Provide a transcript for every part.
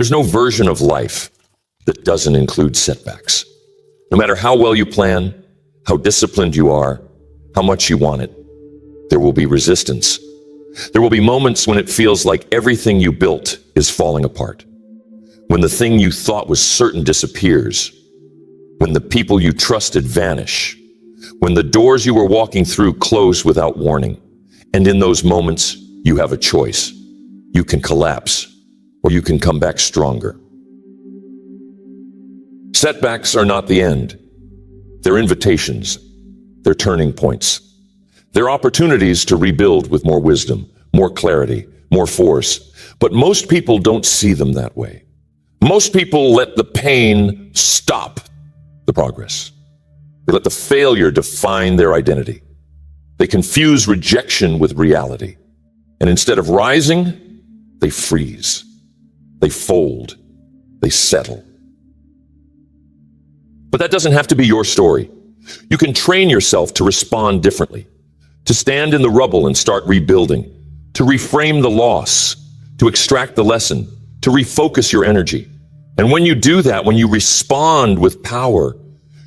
There's no version of life that doesn't include setbacks. No matter how well you plan, how disciplined you are, how much you want it, there will be resistance. There will be moments when it feels like everything you built is falling apart. When the thing you thought was certain disappears. When the people you trusted vanish. When the doors you were walking through close without warning. And in those moments, you have a choice. You can collapse, or you can come back stronger. Setbacks are not the end. They're invitations. They're turning points. They're opportunities to rebuild with more wisdom, more clarity, more force. But most people don't see them that way. Most people let the pain stop the progress. They let the failure define their identity. They confuse rejection with reality. And instead of rising, they freeze. They fold. They settle. But that doesn't have to be your story. You can train yourself to respond differently, to stand in the rubble and start rebuilding, to reframe the loss, to extract the lesson, to refocus your energy. And when you do that, when you respond with power,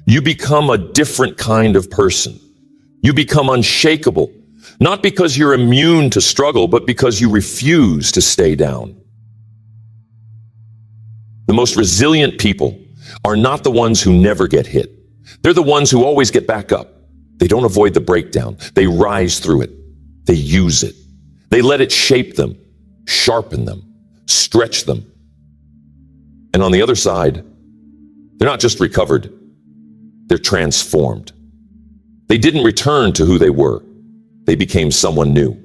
you become a different kind of person. You become unshakable, not because you're immune to struggle, but because you refuse to stay down. The most resilient people are not the ones who never get hit. They're the ones who always get back up. They don't avoid the breakdown. They rise through it. They use it. They let it shape them, sharpen them, stretch them. And on the other side, they're not just recovered. They're transformed. They didn't return to who they were. They became someone new.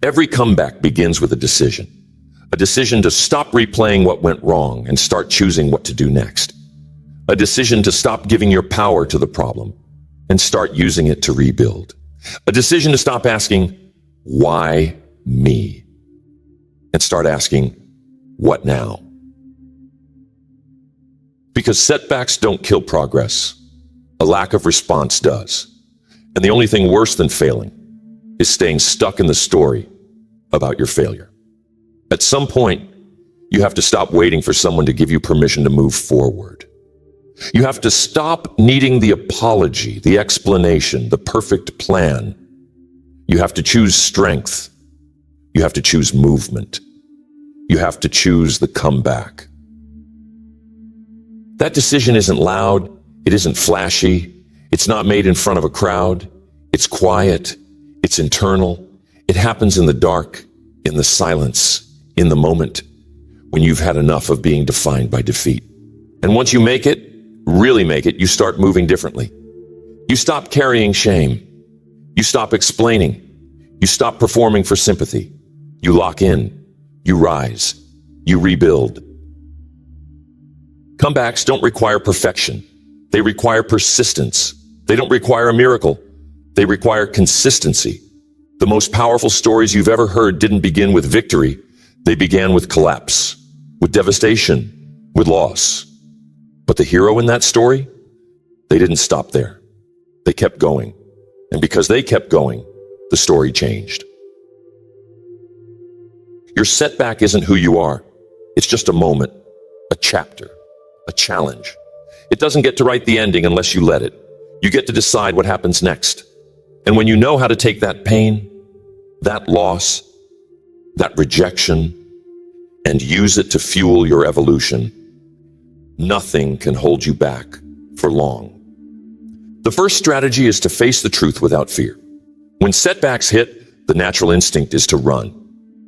Every comeback begins with a decision to stop replaying what went wrong and start choosing what to do next. A decision to stop giving your power to the problem and start using it to rebuild. A decision to stop asking, why me? And start asking, what now? Because setbacks don't kill progress. A lack of response does. And the only thing worse than failing is staying stuck in the story about your failure. At some point, you have to stop waiting for someone to give you permission to move forward. You have to stop needing the apology, the explanation, the perfect plan. You have to choose strength. You have to choose movement. You have to choose the comeback. That decision isn't loud. It isn't flashy. It's not made in front of a crowd. It's quiet. It's internal. It happens in the dark, in the silence, in the moment, when you've had enough of being defined by defeat. And once you make it, really make it, you start moving differently. You stop carrying shame. You stop explaining. You stop performing for sympathy. You lock in. You rise. You rebuild. Comebacks don't require perfection. They require persistence. They don't require a miracle. They require consistency. The most powerful stories you've ever heard didn't begin with victory. They began with collapse, with devastation, with loss. But the hero in that story, they didn't stop there. They kept going. And because they kept going, the story changed. Your setback isn't who you are. It's just a moment, a chapter, a challenge. It doesn't get to write the ending unless you let it. You get to decide what happens next. And when you know how to take that pain, that loss, that rejection, and use it to fuel your evolution, nothing can hold you back for long. The first strategy is to face the truth without fear. When setbacks hit, the natural instinct is to run,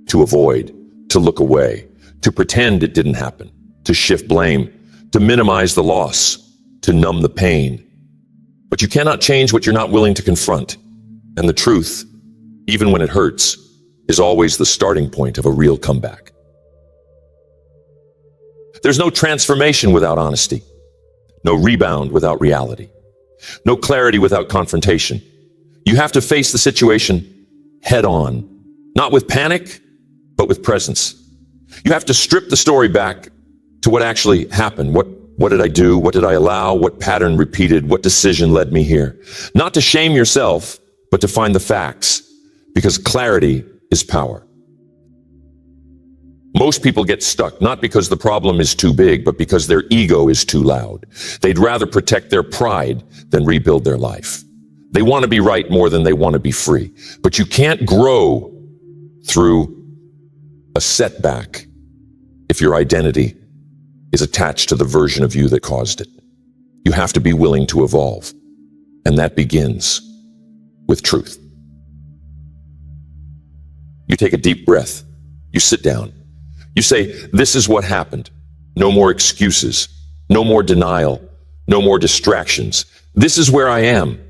to avoid, to look away, to pretend it didn't happen, to shift blame, to minimize the loss, to numb the pain. But you cannot change what you're not willing to confront. And the truth, even when it hurts, is always the starting point of a real comeback. There's no transformation without honesty, no rebound without reality, no clarity without confrontation. You have to face the situation head on, not with panic, but with presence. You have to strip the story back to what actually happened. What did I do? What did I allow? What pattern repeated? What decision led me here? Not to shame yourself, but to find the facts, because clarity is power. Most people get stuck, not because the problem is too big, but because their ego is too loud. They'd rather protect their pride than rebuild their life. They want to be right more than they want to be free. But you can't grow through a setback if your identity is attached to the version of you that caused it. You have to be willing to evolve. And that begins with truth. You take a deep breath. You sit down. You say, this is what happened. No more excuses. No more denial. No more distractions. This is where I am.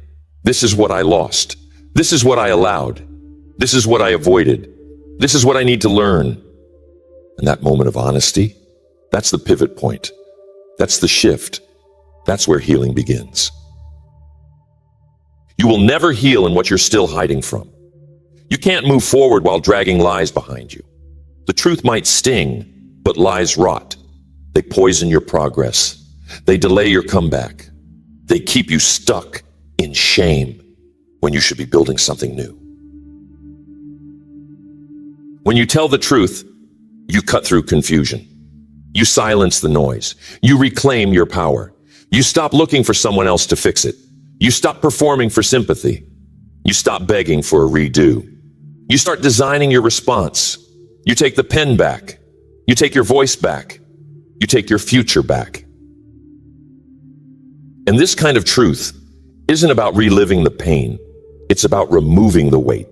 This is what I lost. This is what I allowed. This is what I avoided. This is what I need to learn. And that moment of honesty, that's the pivot point. That's the shift. That's where healing begins. You will never heal in what you're still hiding from. You can't move forward while dragging lies behind you. The truth might sting, but lies rot. They poison your progress. They delay your comeback. They keep you stuck in shame when you should be building something new. When you tell the truth, you cut through confusion. You silence the noise. You reclaim your power. You stop looking for someone else to fix it. You stop performing for sympathy. You stop begging for a redo. You start designing your response. You take the pen back. You take your voice back. You take your future back. And this kind of truth isn't about reliving the pain. It's about removing the weight.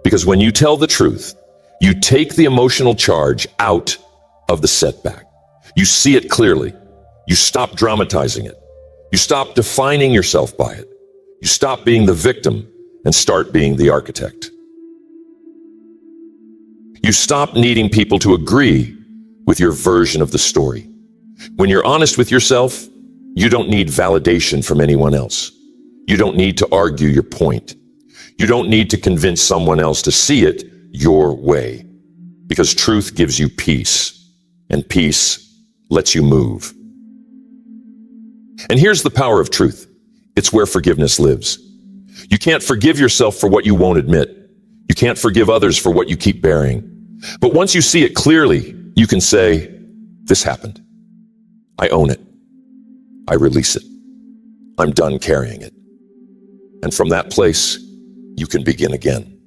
Because when you tell the truth, you take the emotional charge out of the setback. You see it clearly. You stop dramatizing it. You stop defining yourself by it. You stop being the victim and start being the architect. You stop needing people to agree with your version of the story. When you're honest with yourself, you don't need validation from anyone else. You don't need to argue your point. You don't need to convince someone else to see it your way. Because truth gives you peace, and peace lets you move. And here's the power of truth. It's where forgiveness lives. You can't forgive yourself for what you won't admit. You can't forgive others for what you keep burying. But once you see it clearly, you can say, this happened. I own it. I release it. I'm done carrying it. And from that place, you can begin again.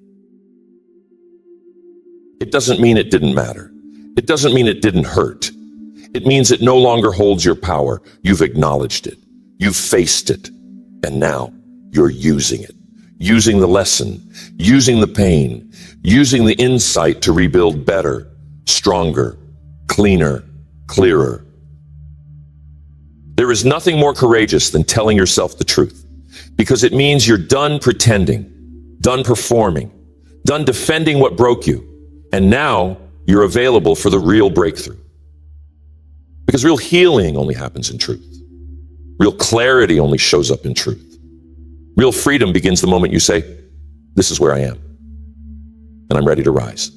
It doesn't mean it didn't matter. It doesn't mean it didn't hurt. It means it no longer holds your power. You've acknowledged it. You've faced it. And now you're using it. Using the lesson, using the pain, using the insight to rebuild better, stronger, cleaner, clearer. There is nothing more courageous than telling yourself the truth, because it means you're done pretending, done performing, done defending what broke you, and now you're available for the real breakthrough. Because real healing only happens in truth. Real clarity only shows up in truth. Real freedom begins the moment you say, this is where I am, and I'm ready to rise.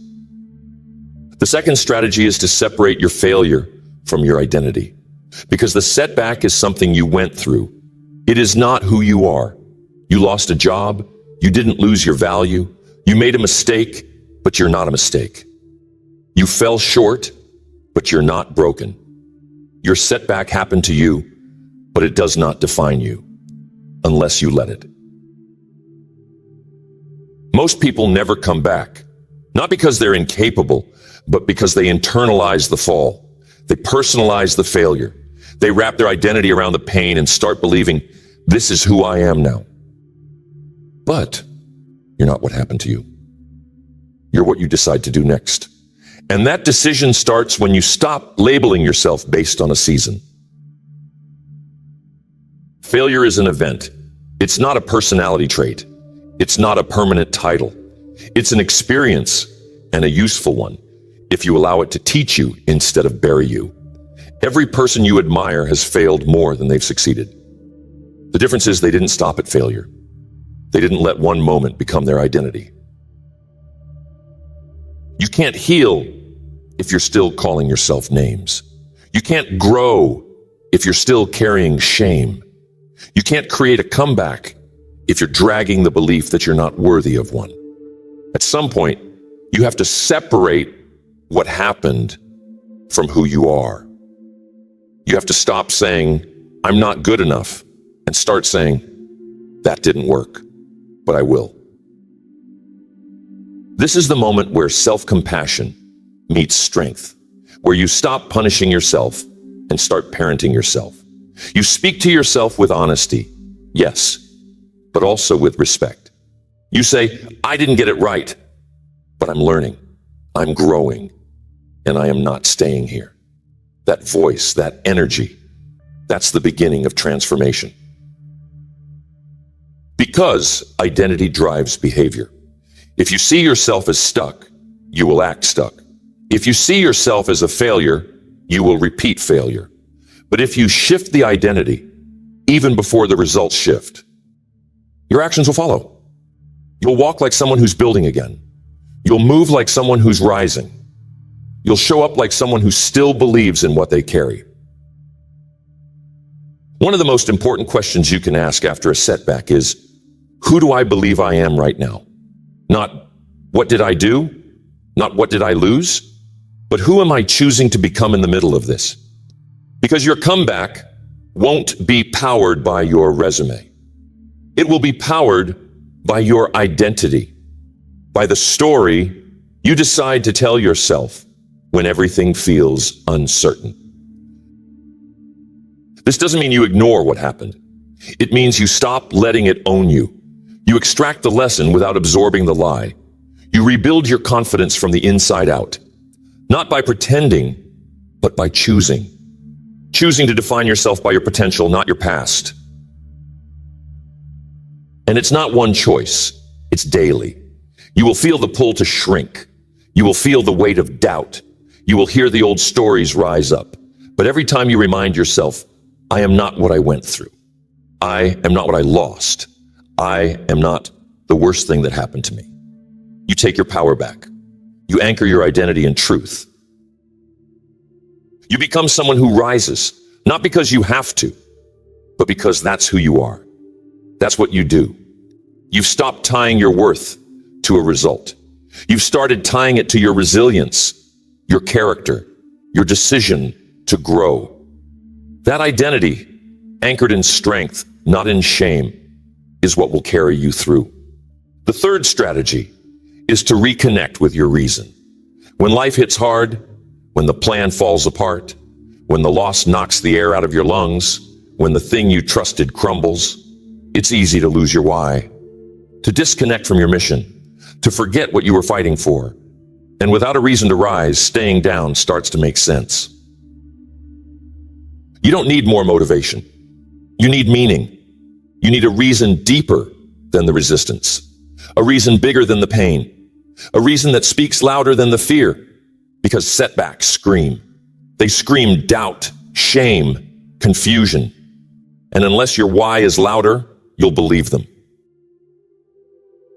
The second strategy is to separate your failure from your identity, because the setback is something you went through. It is not who you are. You lost a job. You didn't lose your value. You made a mistake, but you're not a mistake. You fell short, but you're not broken. Your setback happened to you, but it does not define you, unless you let it. Most people never come back, not because they're incapable, but because they internalize the fall. They personalize the failure. They wrap their identity around the pain and start believing, this is who I am now. But you're not what happened to you. You're what you decide to do next. And that decision starts when you stop labeling yourself based on a season. Failure is an event. It's not a personality trait. It's not a permanent title. It's an experience, and a useful one, if you allow it to teach you instead of bury you. Every person you admire has failed more than they've succeeded. The difference is they didn't stop at failure. They didn't let one moment become their identity. You can't heal if you're still calling yourself names. You can't grow if you're still carrying shame. You can't create a comeback if you're dragging the belief that you're not worthy of one. At some point, you have to separate what happened from who you are. You have to stop saying, I'm not good enough, and start saying, that didn't work, but I will. This is the moment where self-compassion meets strength, where you stop punishing yourself and start parenting yourself. You speak to yourself with honesty, yes, but also with respect. You say, I didn't get it right, but I'm learning, I'm growing, and I am not staying here. That voice, that energy, that's the beginning of transformation. Because identity drives behavior. If you see yourself as stuck, you will act stuck. If you see yourself as a failure, you will repeat failure. But if you shift the identity, even before the results shift, your actions will follow. You'll walk like someone who's building again. You'll move like someone who's rising. You'll show up like someone who still believes in what they carry. One of the most important questions you can ask after a setback is, who do I believe I am right now? Not, what did I do? Not, what did I lose? But who am I choosing to become in the middle of this? Because your comeback won't be powered by your resume. It will be powered by your identity, by the story you decide to tell yourself when everything feels uncertain. This doesn't mean you ignore what happened. It means you stop letting it own you. You extract the lesson without absorbing the lie. You rebuild your confidence from the inside out, not by pretending, but by choosing. Choosing to define yourself by your potential, not your past. And it's not one choice, it's daily. You will feel the pull to shrink. You will feel the weight of doubt. You will hear the old stories rise up. But every time you remind yourself, I am not what I went through. I am not what I lost. I am not the worst thing that happened to me. You take your power back. You anchor your identity in truth. You become someone who rises, not because you have to, but because that's who you are. That's what you do. You've stopped tying your worth to a result. You've started tying it to your resilience, your character, your decision to grow. That identity, anchored in strength, not in shame, is what will carry you through. The third strategy is to reconnect with your reason. When life hits hard, when the plan falls apart, when the loss knocks the air out of your lungs, when the thing you trusted crumbles, it's easy to lose your why, to disconnect from your mission, to forget what you were fighting for. And without a reason to rise, staying down starts to make sense. You don't need more motivation. You need meaning. You need a reason deeper than the resistance, a reason bigger than the pain, a reason that speaks louder than the fear, because setbacks scream. They scream doubt, shame, confusion. And unless your why is louder, you'll believe them.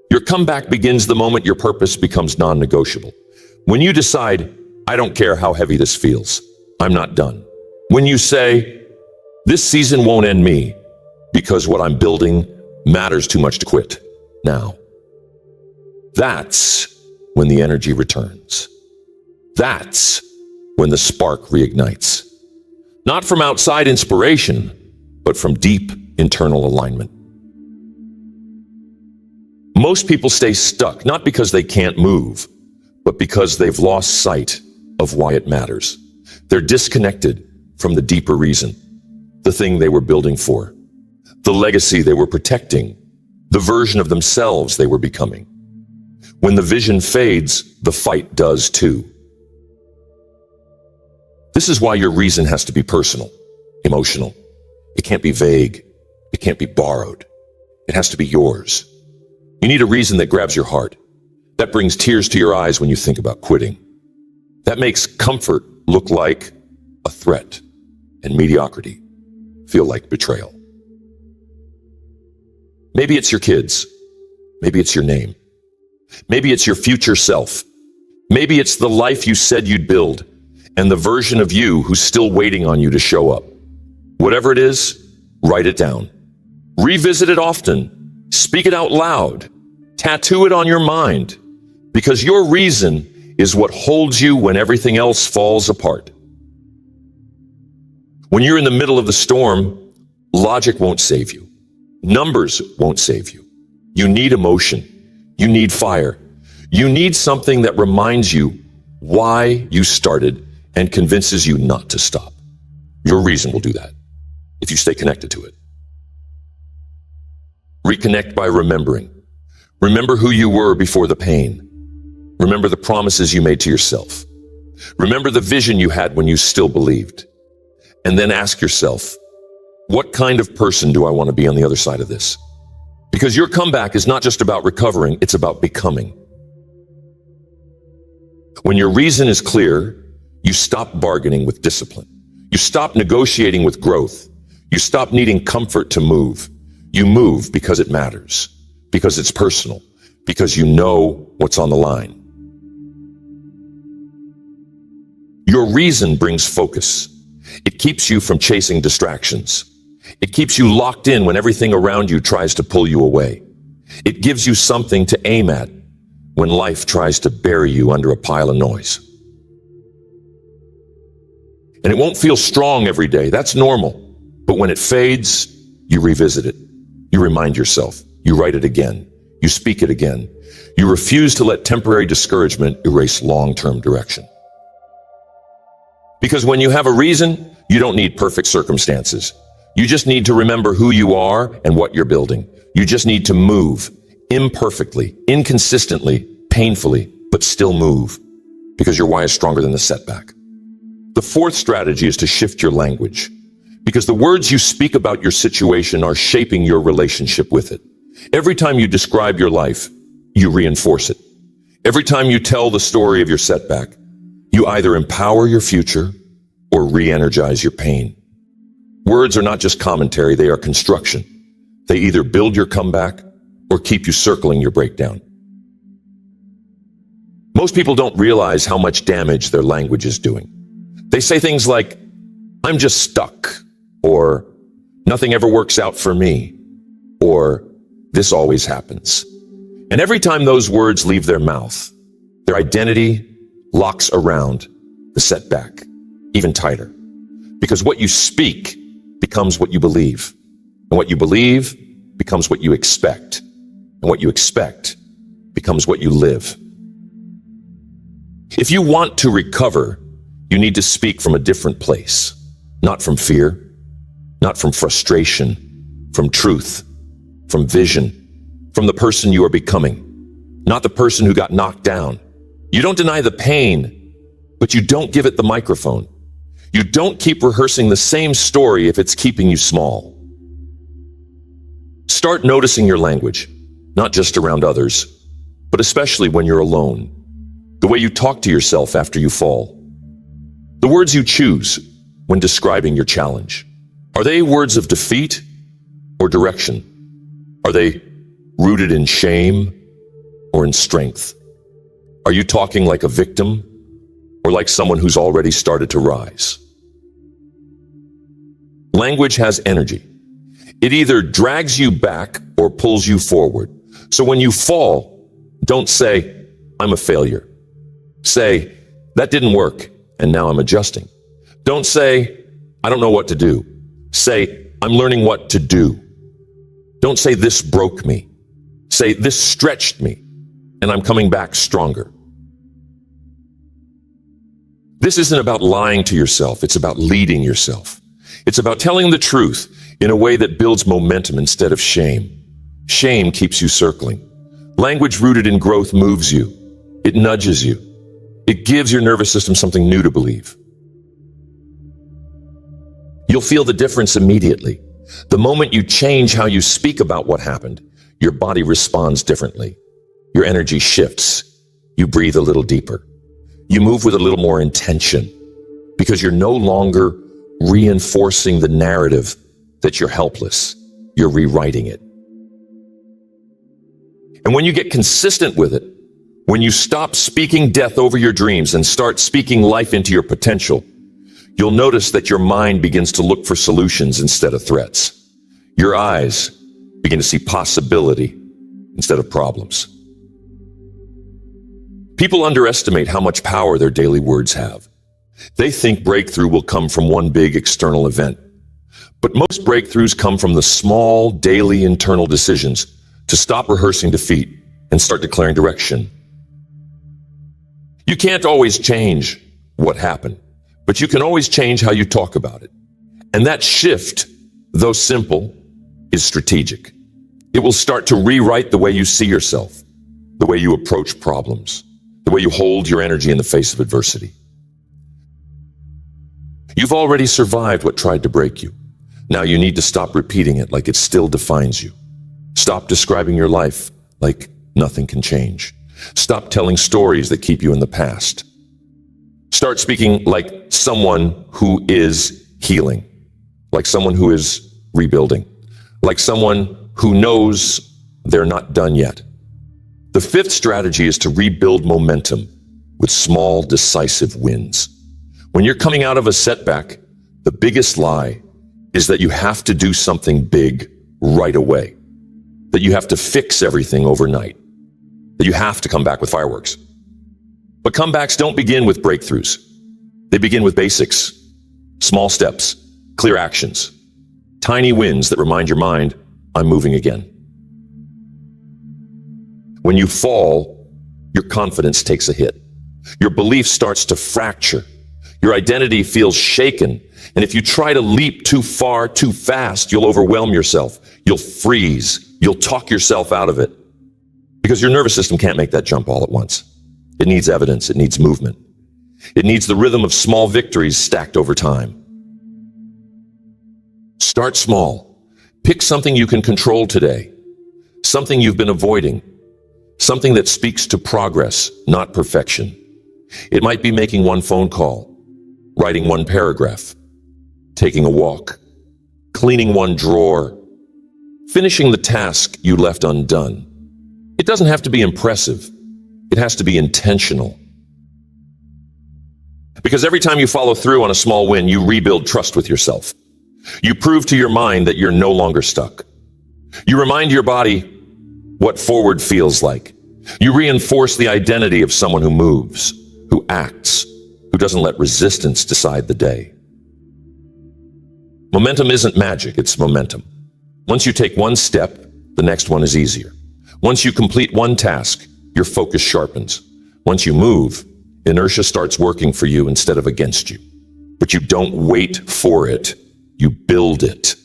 Your comeback begins the moment your purpose becomes non-negotiable. When you decide, I don't care how heavy this feels, I'm not done. When you say, this season won't end me because what I'm building matters too much to quit now. That's when the energy returns. That's when the spark reignites. Not from outside inspiration, but from deep internal alignment. Most people stay stuck, not because they can't move, but because they've lost sight of why it matters. They're disconnected from the deeper reason, the thing they were building for, the legacy they were protecting, the version of themselves they were becoming. When the vision fades, the fight does too. This is why your reason has to be personal, emotional. It can't be vague. It can't be borrowed. It has to be yours. You need a reason that grabs your heart, that brings tears to your eyes when you think about quitting, that makes comfort look like a threat and mediocrity feel like betrayal. Maybe it's your kids. Maybe it's your name. Maybe it's your future self. Maybe it's the life you said you'd build and the version of you who's still waiting on you to show up. Whatever it is, write it down. Revisit it often. Speak it out loud. Tattoo it on your mind, because your reason is what holds you when everything else falls apart. When you're in the middle of the storm, logic won't save you. Numbers won't save you. You need emotion. You need fire. You need something that reminds you why you started and convinces you not to stop. Your reason will do that if you stay connected to it. Reconnect by remembering. Remember who you were before the pain. Remember the promises you made to yourself. Remember the vision you had when you still believed. And then ask yourself, what kind of person do I want to be on the other side of this? Because your comeback is not just about recovering, it's about becoming. When your reason is clear, you stop bargaining with discipline. You stop negotiating with growth. You stop needing comfort to move. You move because it matters, because it's personal, because you know what's on the line. Your reason brings focus. It keeps you from chasing distractions. It keeps you locked in when everything around you tries to pull you away. It gives you something to aim at when life tries to bury you under a pile of noise. And it won't feel strong every day. That's normal. But when it fades, you revisit it. You remind yourself. You write it again. You speak it again. You refuse to let temporary discouragement erase long-term direction. Because when you have a reason, you don't need perfect circumstances. You just need to remember who you are and what you're building. You just need to move imperfectly, inconsistently, painfully, but still move because your why is stronger than the setback. The fourth strategy is to shift your language because the words you speak about your situation are shaping your relationship with it. Every time you describe your life, you reinforce it. Every time you tell the story of your setback, you either empower your future or re-energize your pain. Words are not just commentary, they are construction. They either build your comeback or keep you circling your breakdown. Most people don't realize how much damage their language is doing. They say things like, I'm just stuck, or nothing ever works out for me, or this always happens. And every time those words leave their mouth, their identity locks around the setback even tighter. Because what you speak becomes what you believe. And what you believe becomes what you expect. And what you expect becomes what you live. If you want to recover, you need to speak from a different place. Not from fear, not from frustration, from truth, from vision, from the person you are becoming, not the person who got knocked down. You don't deny the pain, but you don't give it the microphone. You don't keep rehearsing the same story if it's keeping you small. Start noticing your language, not just around others, but especially when you're alone. The way you talk to yourself after you fall. The words you choose when describing your challenge. Are they words of defeat or direction? Are they rooted in shame or in strength? Are you talking like a victim or like someone who's already started to rise? Language has energy. It either drags you back or pulls you forward. So when you fall, don't say, I'm a failure. Say, that didn't work, and now I'm adjusting. Don't say, I don't know what to do. Say, I'm learning what to do. Don't say, this broke me. Say, this stretched me, and I'm coming back stronger. This isn't about lying to yourself. It's about leading yourself. It's about telling the truth in a way that builds momentum instead of shame. Shame keeps you circling. Language rooted in growth moves you. It nudges you. It gives your nervous system something new to believe. You'll feel the difference immediately. The moment you change how you speak about what happened, your body responds differently. Your energy shifts. You breathe a little deeper. You move with a little more intention because you're no longer reinforcing the narrative that you're helpless. You're rewriting it. And when you get consistent with it, when you stop speaking death over your dreams and start speaking life into your potential, you'll notice that your mind begins to look for solutions instead of threats. Your eyes begin to see possibility instead of problems. People underestimate how much power their daily words have. They think breakthrough will come from one big external event. But most breakthroughs come from the small, daily internal decisions to stop rehearsing defeat and start declaring direction. You can't always change what happened, but you can always change how you talk about it. And that shift, though simple, is strategic. It will start to rewrite the way you see yourself, the way you approach problems, the way you hold your energy in the face of adversity. You've already survived what tried to break you. Now you need to stop repeating it like it still defines you. Stop describing your life like nothing can change. Stop telling stories that keep you in the past. Start speaking like someone who is healing, like someone who is rebuilding, like someone who knows they're not done yet. The fifth strategy is to rebuild momentum with small, decisive wins. When you're coming out of a setback, the biggest lie is that you have to do something big right away, that you have to fix everything overnight, that you have to come back with fireworks. But comebacks don't begin with breakthroughs. They begin with basics, small steps, clear actions, tiny wins that remind your mind, I'm moving again. When you fall, your confidence takes a hit. Your belief starts to fracture. Your identity feels shaken. And if you try to leap too far, too fast, you'll overwhelm yourself. You'll freeze. You'll talk yourself out of it. Because your nervous system can't make that jump all at once. It needs evidence. It needs movement. It needs the rhythm of small victories stacked over time. Start small. Pick something you can control today. Something you've been avoiding. Something that speaks to progress, not perfection. It might be making one phone call, writing one paragraph, taking a walk, cleaning one drawer, finishing the task you left undone. It doesn't have to be impressive. It has to be intentional. Because every time you follow through on a small win, you rebuild trust with yourself. You prove to your mind that you're no longer stuck. You remind your body what forward feels like. You reinforce the identity of someone who moves, who acts, who doesn't let resistance decide the day. Momentum isn't magic, it's momentum. Once you take one step, the next one is easier. Once you complete one task, your focus sharpens. Once you move, inertia starts working for you instead of against you. But you don't wait for it, you build it.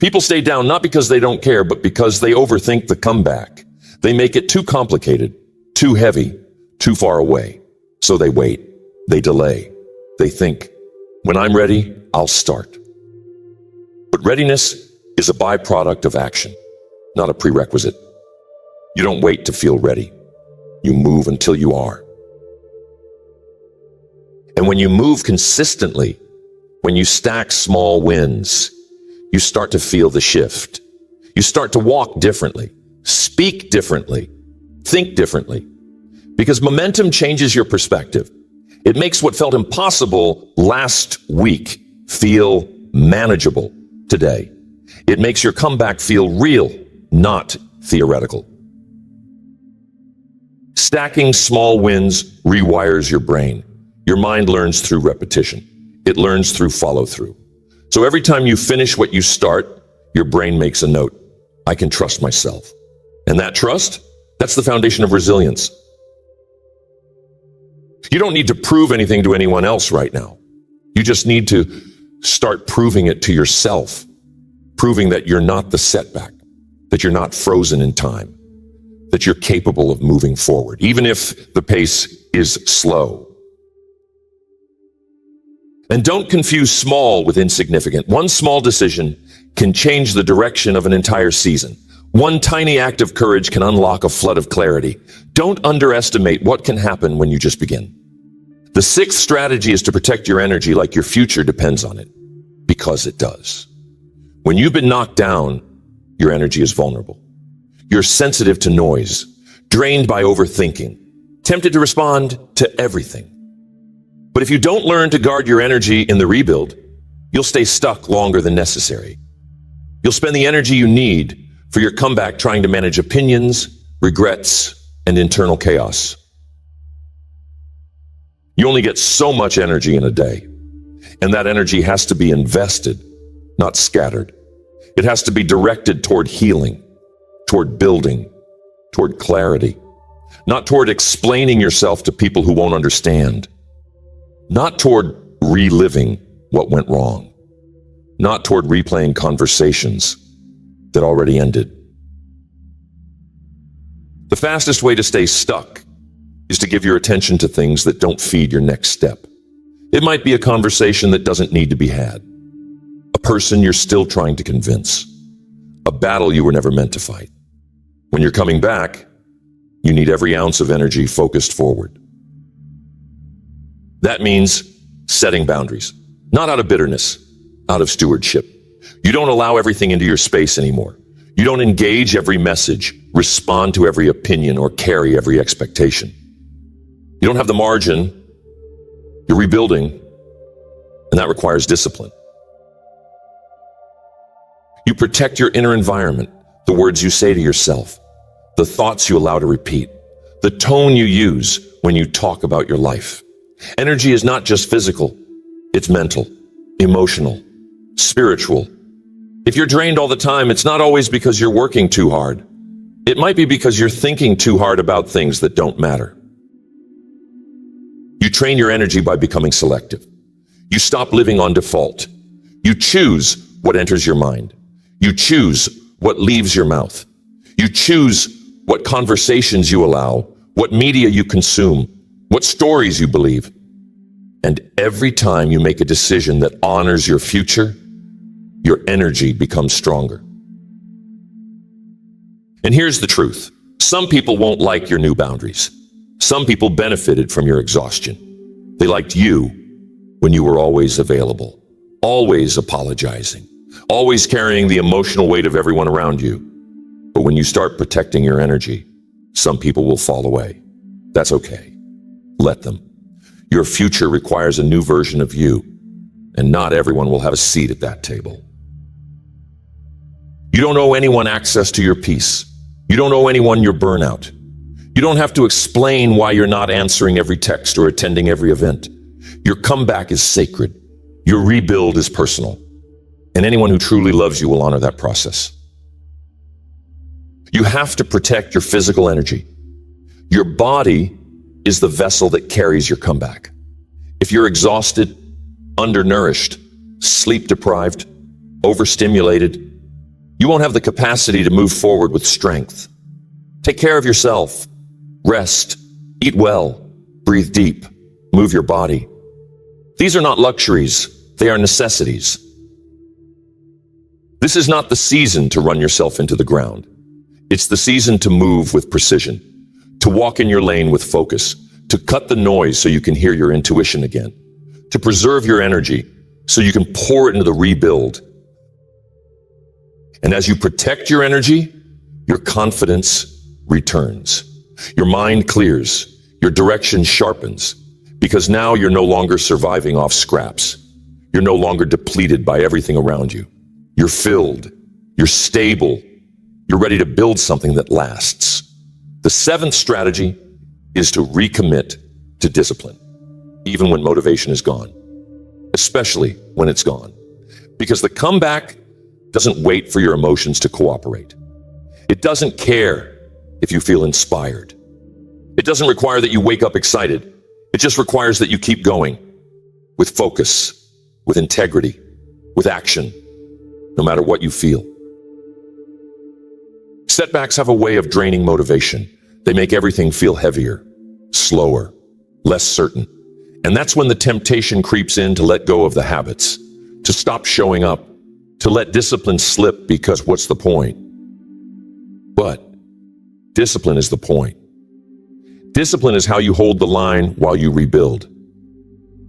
People stay down not because they don't care, but because they overthink the comeback. They make it too complicated, too heavy, too far away. So they wait, they delay, they think, when I'm ready, I'll start. But readiness is a byproduct of action, not a prerequisite. You don't wait to feel ready. You move until you are. And when you move consistently, when you stack small wins, you start to feel the shift. You start to walk differently, speak differently, think differently. Because momentum changes your perspective. It makes what felt impossible last week feel manageable today. It makes your comeback feel real, not theoretical. Stacking small wins rewires your brain. Your mind learns through repetition. It learns through follow-through. So every time you finish what you start, your brain makes a note. I can trust myself. And that trust, that's the foundation of resilience. You don't need to prove anything to anyone else right now. You just need to start proving it to yourself, proving that you're not the setback, that you're not frozen in time, that you're capable of moving forward, even if the pace is slow. And don't confuse small with insignificant. One small decision can change the direction of an entire season. One tiny act of courage can unlock a flood of clarity. Don't underestimate what can happen when you just begin. The sixth strategy is to protect your energy like your future depends on it, because it does. When you've been knocked down, your energy is vulnerable. You're sensitive to noise, drained by overthinking, tempted to respond to everything. But if you don't learn to guard your energy in the rebuild, you'll stay stuck longer than necessary. You'll spend the energy you need for your comeback trying to manage opinions, regrets, and internal chaos. You only get so much energy in a day. And that energy has to be invested, not scattered. It has to be directed toward healing, toward building, toward clarity, not toward explaining yourself to people who won't understand, not toward reliving what went wrong, not toward replaying conversations that already ended. The fastest way to stay stuck is to give your attention to things that don't feed your next step. It might be a conversation that doesn't need to be had, a person you're still trying to convince, a battle you were never meant to fight. When you're coming back, you need every ounce of energy focused forward. That means setting boundaries, not out of bitterness, out of stewardship. You don't allow everything into your space anymore. You don't engage every message, respond to every opinion, or carry every expectation. You don't have the margin. You're rebuilding, and that requires discipline. You protect your inner environment, the words you say to yourself, the thoughts you allow to repeat, the tone you use when you talk about your life. Energy is not just physical, it's mental, emotional, spiritual. If you're drained all the time, it's not always because you're working too hard. It might be because you're thinking too hard about things that don't matter. You train your energy by becoming selective. You stop living on default. You choose what enters your mind. You choose what leaves your mouth. You choose what conversations you allow, what media you consume, what stories you believe. And every time you make a decision that honors your future, your energy becomes stronger. And here's the truth. Some people won't like your new boundaries. Some people benefited from your exhaustion. They liked you when you were always available, always apologizing, always carrying the emotional weight of everyone around you. But when you start protecting your energy, some people will fall away. That's okay. Let them. Your future requires a new version of you, and not everyone will have a seat at that table. You don't owe anyone access to your peace. You don't owe anyone your burnout. You don't have to explain why you're not answering every text or attending every event. Your comeback is sacred. Your rebuild is personal. And anyone who truly loves you will honor that process. You have to protect your physical energy. Your body is the vessel that carries your comeback. If you're exhausted, undernourished, sleep-deprived, overstimulated, you won't have the capacity to move forward with strength. Take care of yourself. Rest, eat well, breathe deep, move your body. These are not luxuries, they are necessities. This is not the season to run yourself into the ground. It's the season to move with precision, to walk in your lane with focus, to cut the noise so you can hear your intuition again, to preserve your energy so you can pour it into the rebuild. And as you protect your energy, your confidence returns. Your mind clears, your direction sharpens, because now you're no longer surviving off scraps. You're no longer depleted by everything around you. You're filled, you're stable, you're ready to build something that lasts. The seventh strategy is to recommit to discipline, even when motivation is gone, especially when it's gone. Because the comeback doesn't wait for your emotions to cooperate. It doesn't care if you feel inspired. It doesn't require that you wake up excited. It just requires that you keep going with focus, with integrity, with action, no matter what you feel. Setbacks have a way of draining motivation. They make everything feel heavier, slower, less certain. And that's when the temptation creeps in to let go of the habits, to stop showing up, to let discipline slip because what's the point? But discipline is the point. Discipline is how you hold the line while you rebuild.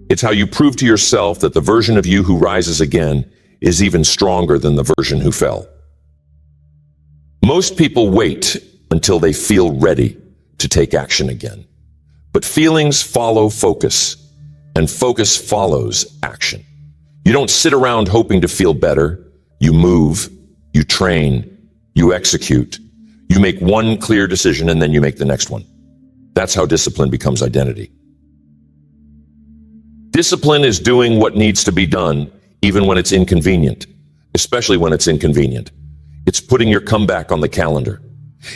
It's how you prove to yourself that the version of you who rises again is even stronger than the version who fell. Most people wait until they feel ready to take action again. But feelings follow focus, and focus follows action. You don't sit around hoping to feel better. You move, you train, you execute. You make one clear decision and then you make the next one. That's how discipline becomes identity. Discipline is doing what needs to be done, even when it's inconvenient, especially when it's inconvenient. It's putting your comeback on the calendar.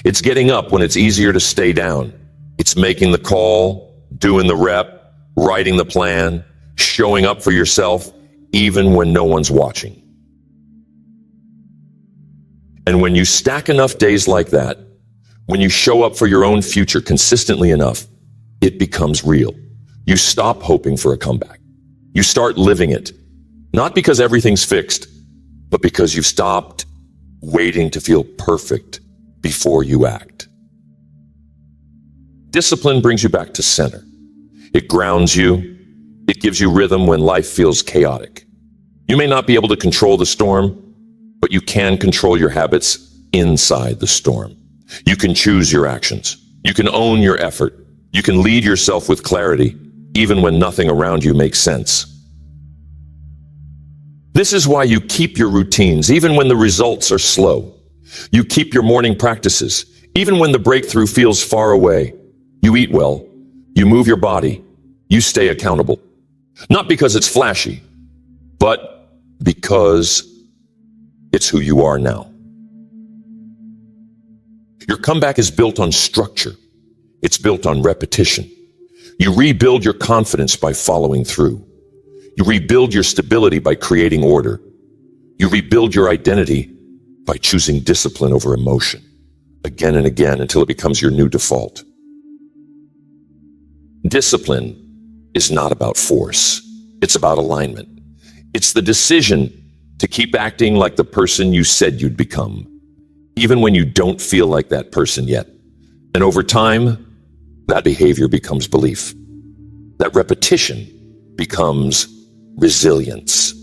It's getting up when it's easier to stay down. It's making the call, doing the rep, writing the plan, showing up for yourself, even when no one's watching. And when you stack enough days like that, when you show up for your own future consistently enough, it becomes real. You stop hoping for a comeback. You start living it. Not because everything's fixed, but because you've stopped waiting to feel perfect before you act. Discipline brings you back to center. It grounds you. It gives you rhythm when life feels chaotic. You may not be able to control the storm, but you can control your habits inside the storm. You can choose your actions. You can own your effort. You can lead yourself with clarity, even when nothing around you makes sense. This is why you keep your routines, even when the results are slow. You keep your morning practices, even when the breakthrough feels far away. You eat well. You move your body. You stay accountable. Not because it's flashy, but because it's who you are now. Your comeback is built on structure. It's built on repetition. You rebuild your confidence by following through. You rebuild your stability by creating order. You rebuild your identity by choosing discipline over emotion, again and again until it becomes your new default. Discipline is not about force. It's about alignment. It's the decision to keep acting like the person you said you'd become, even when you don't feel like that person yet. And over time, that behavior becomes belief. That repetition becomes resilience.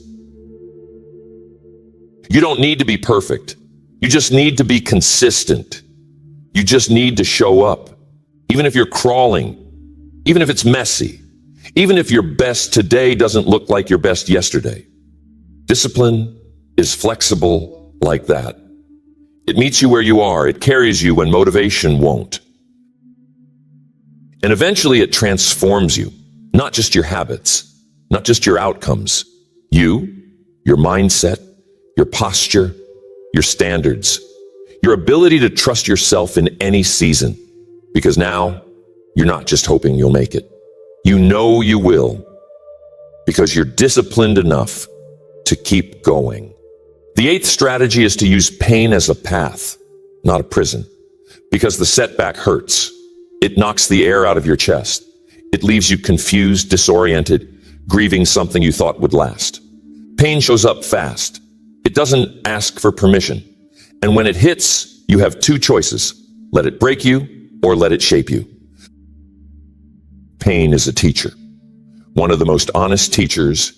You don't need to be perfect. You just need to be consistent. You just need to show up. Even if you're crawling, even if it's messy, even if your best today doesn't look like your best yesterday. Discipline is flexible like that. It meets you where you are. It carries you when motivation won't. And eventually it transforms you, not just your habits, not just your outcomes. You, your mindset, your posture, your standards, your ability to trust yourself in any season. Because now you're not just hoping you'll make it. You know you will, because you're disciplined enough to keep going. The eighth strategy is to use pain as a path, not a prison, because the setback hurts. It knocks the air out of your chest. It leaves you confused, disoriented, grieving something you thought would last. Pain shows up fast. It doesn't ask for permission. And when it hits, you have two choices. Let it break you or let it shape you. Pain is a teacher, one of the most honest teachers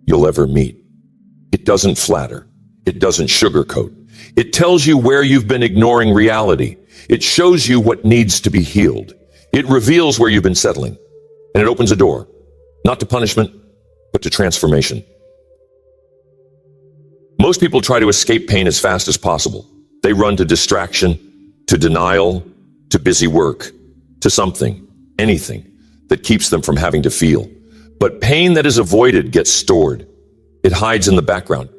you'll ever meet. It doesn't flatter. It doesn't sugarcoat. It tells you where you've been ignoring reality. It shows you what needs to be healed. It reveals where you've been settling. And it opens a door, not to punishment, but to transformation. Most people try to escape pain as fast as possible. They run to distraction, to denial, to busy work, to something, anything that keeps them from having to feel. But pain that is avoided gets stored. It hides in the background.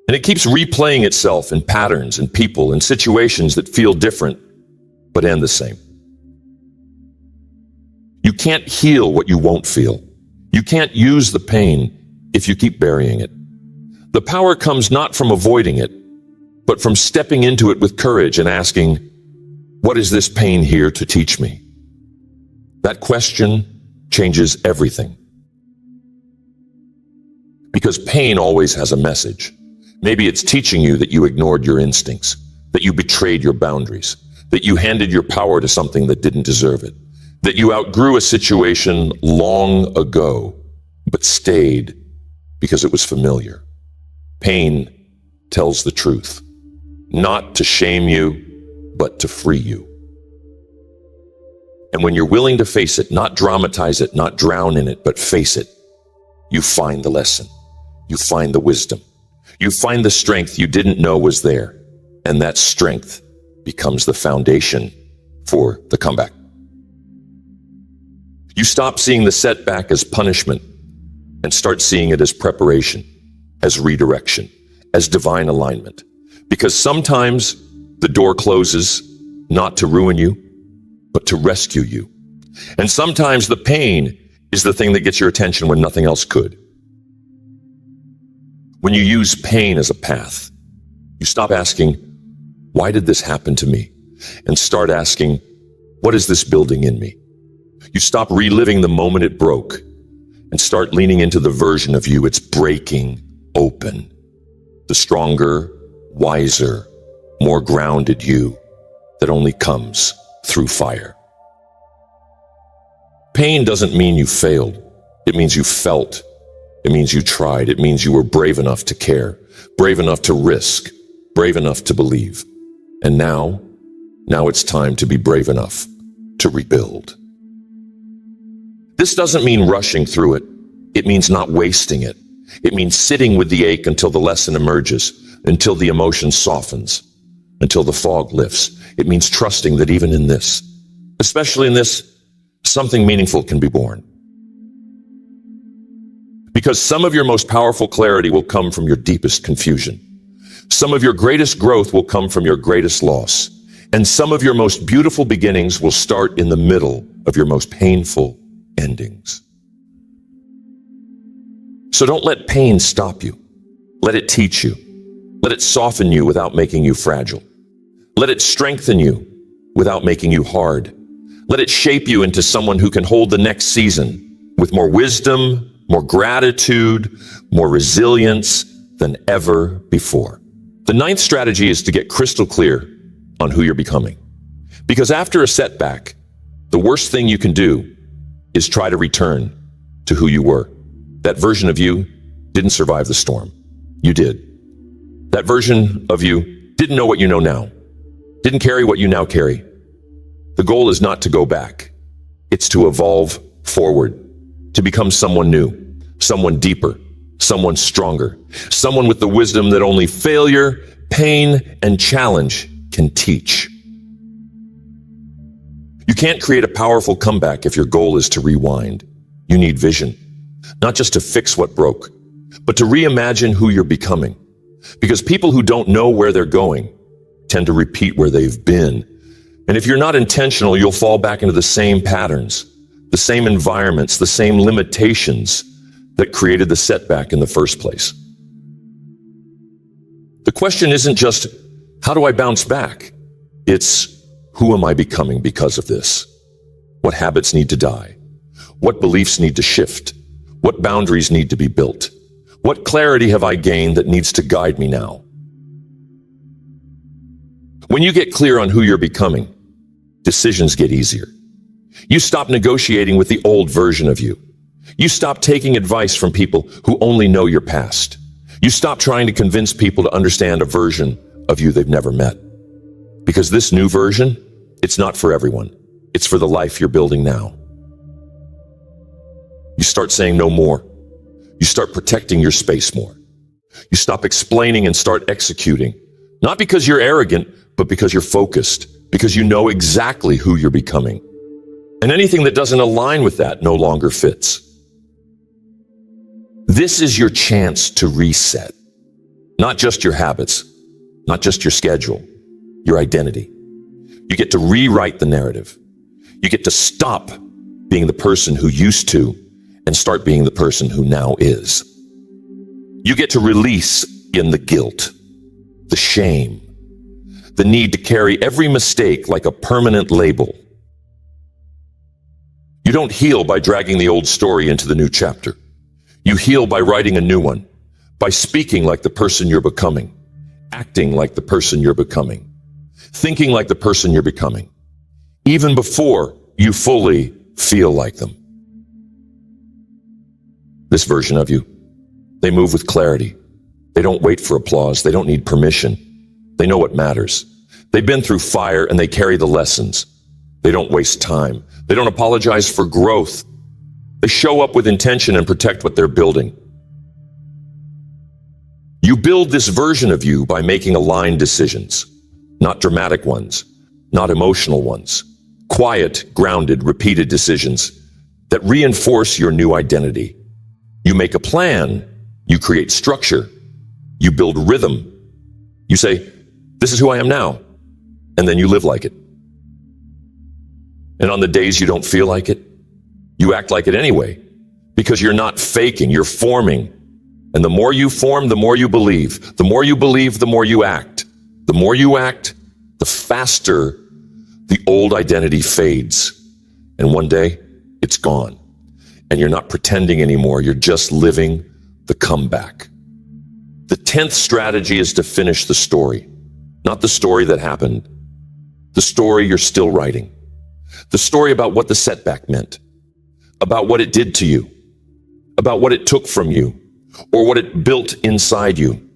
And it keeps replaying itself in patterns and people and situations that feel different, but end the same. You can't heal what you won't feel. You can't use the pain if you keep burying it. The power comes not from avoiding it, but from stepping into it with courage and asking, what is this pain here to teach me? That question changes everything. Because pain always has a message. Maybe it's teaching you that you ignored your instincts, that you betrayed your boundaries, that you handed your power to something that didn't deserve it, that you outgrew a situation long ago, but stayed because it was familiar. Pain tells the truth, not to shame you, but to free you. And when you're willing to face it, not dramatize it, not drown in it, but face it, you find the lesson. You find the wisdom. You find the strength you didn't know was there. And that strength becomes the foundation for the comeback. You stop seeing the setback as punishment and start seeing it as preparation, as redirection, as divine alignment. Because sometimes the door closes not to ruin you, but to rescue you. And sometimes the pain is the thing that gets your attention when nothing else could. When you use pain as a path, you stop asking, why did this happen to me? And start asking, what is this building in me? You stop reliving the moment it broke and start leaning into the version of you it's breaking open. The stronger, wiser, more grounded you that only comes through fire. Pain doesn't mean you failed. It means you felt. It means you tried. It means you were brave enough to care, brave enough to risk, brave enough to believe. And now it's time to be brave enough to rebuild. This doesn't mean rushing through it. It means not wasting it. It means sitting with the ache until the lesson emerges, until the emotion softens, until the fog lifts. It means trusting that even in this, especially in this, something meaningful can be born. Because some of your most powerful clarity will come from your deepest confusion. Some of your greatest growth will come from your greatest loss. And some of your most beautiful beginnings will start in the middle of your most painful endings. So don't let pain stop you. Let it teach you. Let it soften you without making you fragile. Let it strengthen you without making you hard. Let it shape you into someone who can hold the next season with more wisdom, more gratitude, more resilience than ever before. The ninth strategy is to get crystal clear on who you're becoming. Because after a setback, the worst thing you can do is try to return to who you were. That version of you didn't survive the storm. You did. That version of you didn't know what you know now, didn't carry what you now carry. The goal is not to go back. It's to evolve forward, to become someone new, someone deeper, someone stronger, someone with the wisdom that only failure, pain, and challenge can teach. You can't create a powerful comeback if your goal is to rewind. You need vision, not just to fix what broke, but to reimagine who you're becoming. Because people who don't know where they're going tend to repeat where they've been. And if you're not intentional, you'll fall back into the same patterns, the same environments, the same limitations that created the setback in the first place. The question isn't just, how do I bounce back? It's, who am I becoming because of this? What habits need to die? What beliefs need to shift? What boundaries need to be built? What clarity have I gained that needs to guide me now? When you get clear on who you're becoming, decisions get easier. You stop negotiating with the old version of you. You stop taking advice from people who only know your past. You stop trying to convince people to understand a version of you they've never met. Because this new version, it's not for everyone. It's for the life you're building now. You start saying no more. You start protecting your space more. You stop explaining and start executing. Not because you're arrogant, but because you're focused. Because you know exactly who you're becoming. And anything that doesn't align with that no longer fits. This is your chance to reset. Not just your habits, not just your schedule, your identity. You get to rewrite the narrative. You get to stop being the person who used to and start being the person who now is. You get to release in the guilt, the shame, the need to carry every mistake like a permanent label. You don't heal by dragging the old story into the new chapter. You heal by writing a new one, by speaking like the person you're becoming, acting like the person you're becoming, thinking like the person you're becoming, even before you fully feel like them. This version of you, they move with clarity. They don't wait for applause. They don't need permission. They know what matters. They've been through fire and they carry the lessons. They don't waste time. They don't apologize for growth. They show up with intention and protect what they're building. You build this version of you by making aligned decisions, not dramatic ones, not emotional ones, quiet, grounded, repeated decisions that reinforce your new identity. You make a plan. You create structure. You build rhythm. You say, this is who I am now. And then you live like it. And on the days you don't feel like it, you act like it anyway, because you're not faking, you're forming. And the more you form, the more you believe. The more you believe, the more you act. The more you act, the faster the old identity fades. And one day, it's gone. And you're not pretending anymore, you're just living the comeback. The 10th strategy is to finish the story. Not the story that happened. The story you're still writing. The story about what the setback meant. About what it did to you. About what it took from you. Or what it built inside you.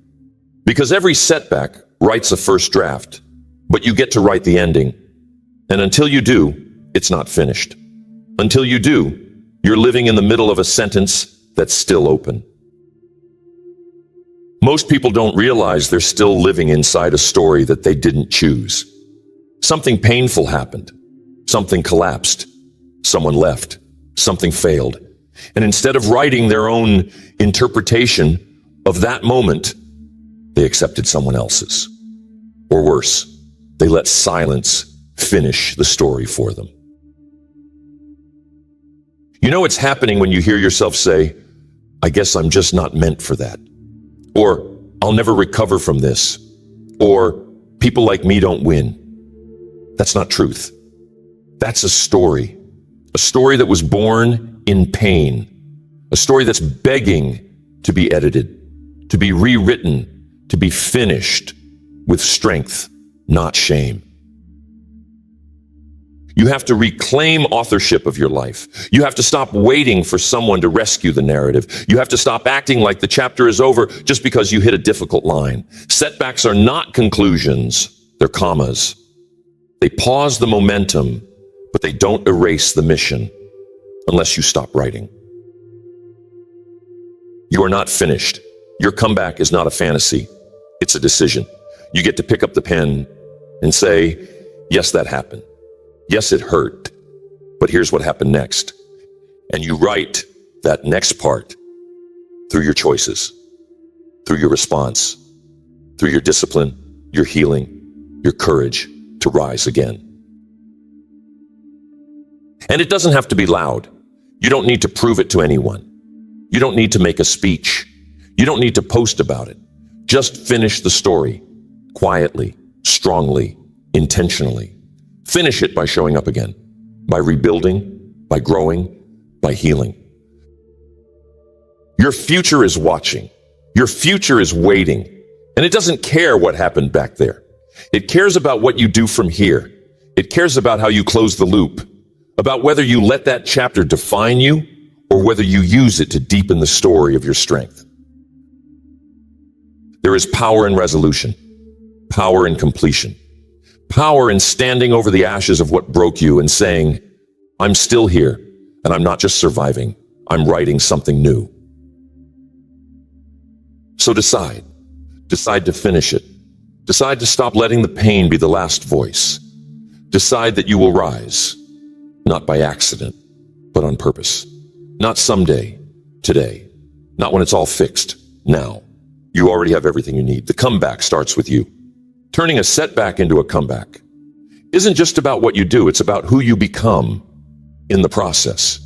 Because every setback writes a first draft, but you get to write the ending. And until you do, it's not finished. Until you do, you're living in the middle of a sentence that's still open. Most people don't realize they're still living inside a story that they didn't choose. Something painful happened. Something collapsed. Someone left. Something failed. And instead of writing their own interpretation of that moment, they accepted someone else's. Or worse, they let silence finish the story for them. You know it's happening when you hear yourself say, I guess I'm just not meant for that. Or, I'll never recover from this. Or, people like me don't win. That's not truth. That's a story. A story that was born in pain. A story that's begging to be edited, to be rewritten, to be finished with strength, not shame. You have to reclaim authorship of your life. You have to stop waiting for someone to rescue the narrative. You have to stop acting like the chapter is over just because you hit a difficult line. Setbacks are not conclusions, they're commas. They pause the momentum, but they don't erase the mission unless you stop writing. You are not finished. Your comeback is not a fantasy. It's a decision. You get to pick up the pen and say, yes, that happened. Yes, it hurt, but here's what happened next. And you write that next part through your choices, through your response, through your discipline, your healing, your courage to rise again. And it doesn't have to be loud. You don't need to prove it to anyone. You don't need to make a speech. You don't need to post about it. Just finish the story quietly, strongly, intentionally. Finish it by showing up again, by rebuilding, by growing, by healing. Your future is watching. Your future is waiting. And it doesn't care what happened back there. It cares about what you do from here. It cares about how you close the loop, about whether you let that chapter define you or whether you use it to deepen the story of your strength. There is power in resolution, power in completion. Power in standing over the ashes of what broke you and saying, I'm still here, and I'm not just surviving, I'm writing something new. So decide to finish it. Decide to stop letting the pain be the last voice. Decide that you will rise, not by accident, but on purpose. Not someday, today. Not when it's all fixed, now. You already have everything you need. The comeback starts with you. Turning a setback into a comeback isn't just about what you do, it's about who you become in the process.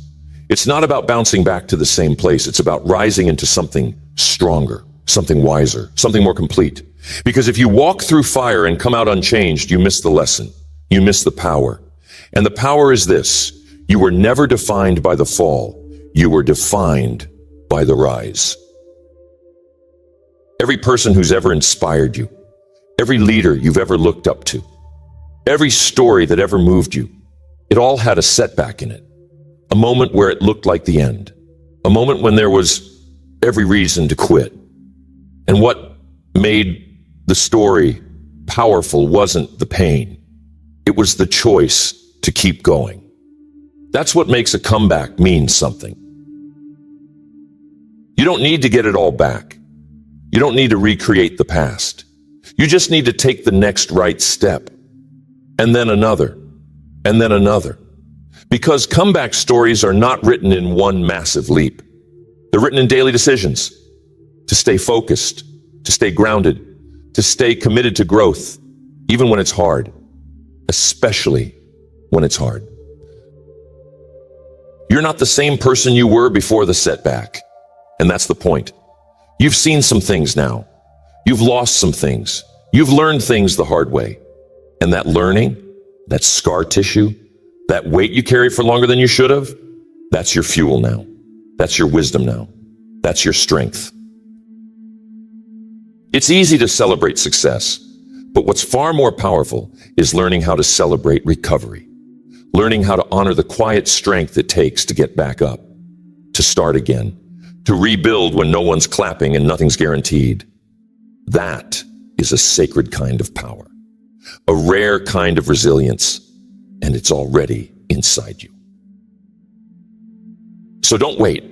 It's not about bouncing back to the same place, it's about rising into something stronger, something wiser, something more complete. Because if you walk through fire and come out unchanged, you miss the lesson, you miss the power. And the power is this: you were never defined by the fall, you were defined by the rise. Every person who's ever inspired you, every leader you've ever looked up to, every story that ever moved you, it all had a setback in it. A moment where it looked like the end. A moment when there was every reason to quit. And what made the story powerful wasn't the pain. It was the choice to keep going. That's what makes a comeback mean something. You don't need to get it all back. You don't need to recreate the past. You just need to take the next right step, and then another, and then another. Because comeback stories are not written in one massive leap. They're written in daily decisions. To stay focused, to stay grounded, to stay committed to growth, even when it's hard, especially when it's hard. You're not the same person you were before the setback, and that's the point. You've seen some things now. You've lost some things. You've learned things the hard way. And that learning, that scar tissue, that weight you carry for longer than you should have, that's your fuel now. That's your wisdom now. That's your strength. It's easy to celebrate success, but what's far more powerful is learning how to celebrate recovery, learning how to honor the quiet strength it takes to get back up, to start again, to rebuild when no one's clapping and nothing's guaranteed. That is a sacred kind of power, a rare kind of resilience, and it's already inside you. So don't wait.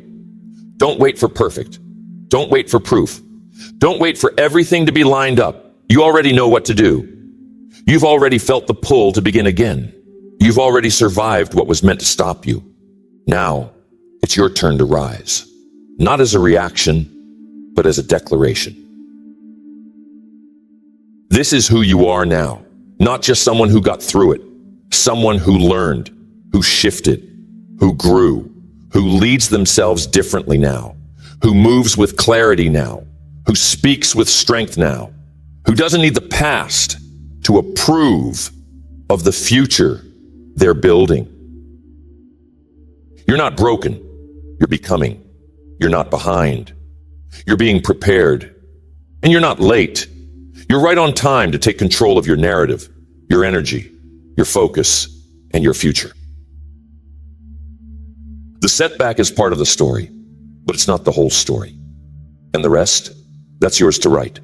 Don't wait for perfect. Don't wait for proof. Don't wait for everything to be lined up. You already know what to do. You've already felt the pull to begin again. You've already survived what was meant to stop you. Now, it's your turn to rise. Not as a reaction, but as a declaration. This is who you are now, not just someone who got through it, someone who learned, who shifted, who grew, who leads themselves differently now, who moves with clarity now, who speaks with strength now, who doesn't need the past to approve of the future they're building. You're not broken. You're becoming. You're not behind. You're being prepared. And you're not late. You're right on time to take control of your narrative, your energy, your focus, and your future. The setback is part of the story, but it's not the whole story. And the rest, that's yours to write.